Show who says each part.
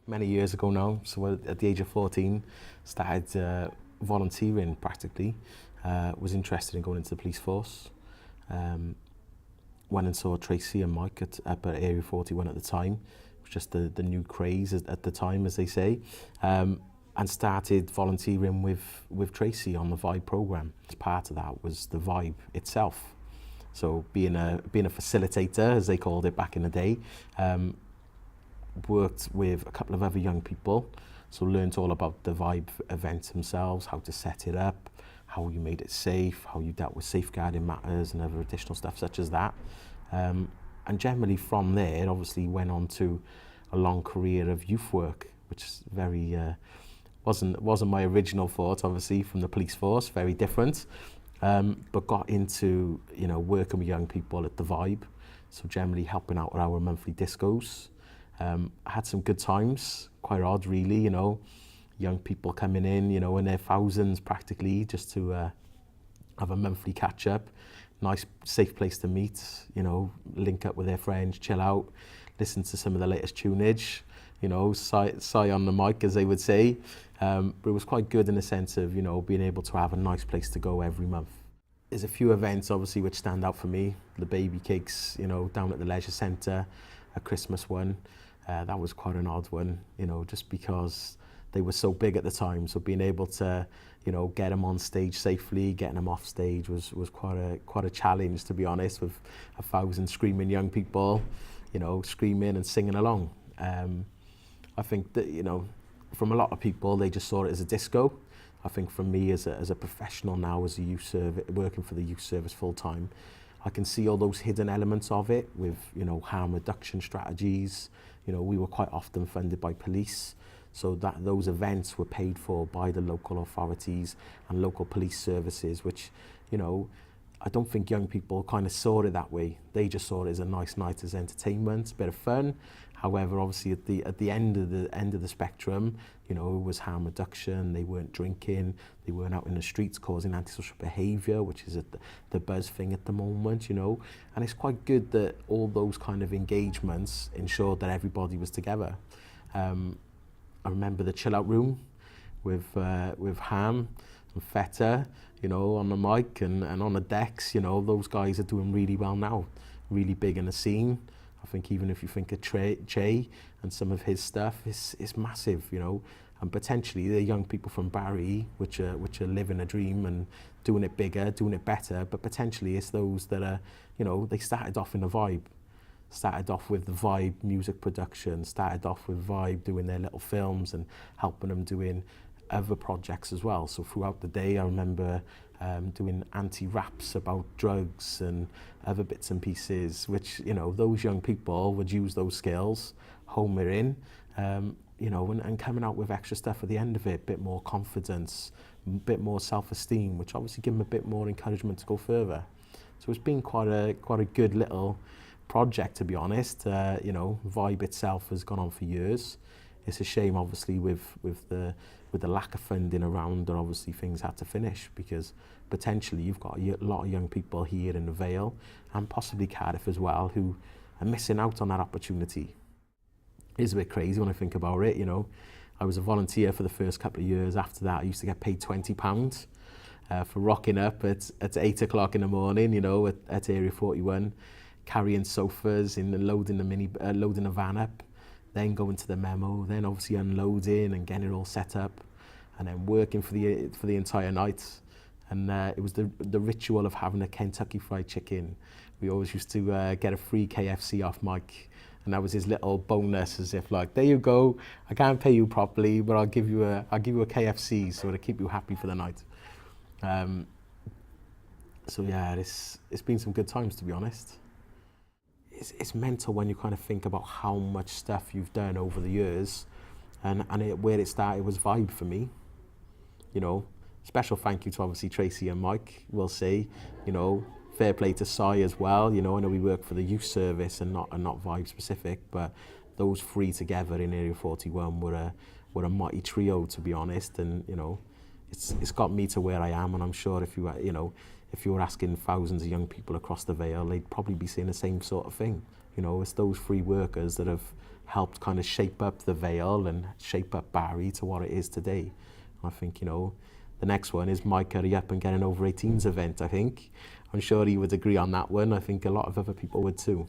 Speaker 1: many years ago now. So at the age of 14, started volunteering practically. Was interested in going into the police force. Went and saw Tracy and Mike up at Area 41 at the time. It was just the new craze at the time, as they say. And started volunteering with Tracy on the Vibe programme. As part of that was the Vibe itself. So being a facilitator, as they called it back in the day, worked with a couple of other young people, so learned all about the Vibe events themselves, how to set it up, how you made it safe, how you dealt with safeguarding matters and other additional stuff such as that. And generally from there, obviously went on to a long career of youth work, which is very, wasn't my original thought, obviously, from the police force, very different. But got into, working with young people at the Vibe, so generally helping out with our monthly discos. I had some good times, quite odd really, young people coming in, in their thousands practically, just to have a monthly catch up. Nice, safe place to meet, link up with their friends, chill out, listen to some of the latest tunage, sigh on the mic, as they would say. But it was quite good in the sense of, being able to have a nice place to go every month. There's a few events, obviously, which stand out for me. The baby cakes, down at the leisure centre, a Christmas one. That was quite an odd one, just because they were so big at the time. So being able to, get them on stage safely, getting them off stage was quite a challenge, to be honest, with 1,000 screaming young people, screaming and singing along. I think that, from a lot of people, they just saw it as a disco. I think for me as a professional now, as a youth service, working for the youth service full time, I can see all those hidden elements of it with, harm reduction strategies. We were quite often funded by police, so that those events were paid for by the local authorities and local police services, which, I don't think young people kind of saw it that way. They just saw it as a nice night as entertainment, a bit of fun. However, obviously at the end of the spectrum, it was harm reduction. They weren't drinking. They weren't out in the streets causing antisocial behaviour, which is the buzz thing at the moment. And it's quite good that all those kind of engagements ensured that everybody was together. I remember the chill out room with Ham and Feta, on the mic and on the decks. Those guys are doing really well now, really big in the scene. I think even if you think of Che and some of his stuff, it's massive, and potentially the young people from Barry, which are living a dream and doing it bigger, doing it better, but potentially it's those that are, they started off in the Vibe, started off with the Vibe music production, started off with Vibe doing their little films and helping them doing other projects as well. So throughout the day, I remember doing anti-raps about drugs and other bits and pieces, which, those young people would use those skills, home it in, and coming out with extra stuff at the end of it, a bit more confidence, a bit more self-esteem, which obviously give them a bit more encouragement to go further. So it's been quite a good little project, to be honest. Vibe itself has gone on for years. It's a shame, obviously, with the lack of funding around, that obviously things had to finish, because potentially you've got a lot of young people here in the Vale and possibly Cardiff as well who are missing out on that opportunity. It's a bit crazy when I think about it. I was a volunteer for the first couple of years. After that, I used to get paid £20 for rocking up at 8 o'clock in the morning, at Area 41, carrying sofas and loading the van up, then going to the memo, then obviously unloading and getting it all set up, and then working for the entire night. And it was the ritual of having a Kentucky Fried Chicken. We always used to get a free KFC off Mike, and that was his little bonus, as if like, there you go, I can't pay you properly, but I'll give you a KFC, so to keep you happy for the night. So yeah, it's been some good times, to be honest. It's mental when you kind of think about how much stuff you've done over the years, and where it started was Vibe for me. Special thank you to obviously Tracy and Mike, we'll say, fair play to Sai as well. I know we work for the youth service and not Vibe specific, but those three together in Area 41 were a mighty trio, to be honest. And it's got me to where I am, and I'm sure if you were asking thousands of young people across the Vale, they'd probably be saying the same sort of thing. You know, it's those three workers that have helped kind of shape up the Vale and shape up Barry to what it is today. I think, you know, the next one is Mike Hurry Up and Get an Over 18s event, I think. I'm sure he would agree on that one. I think a lot of other people would too.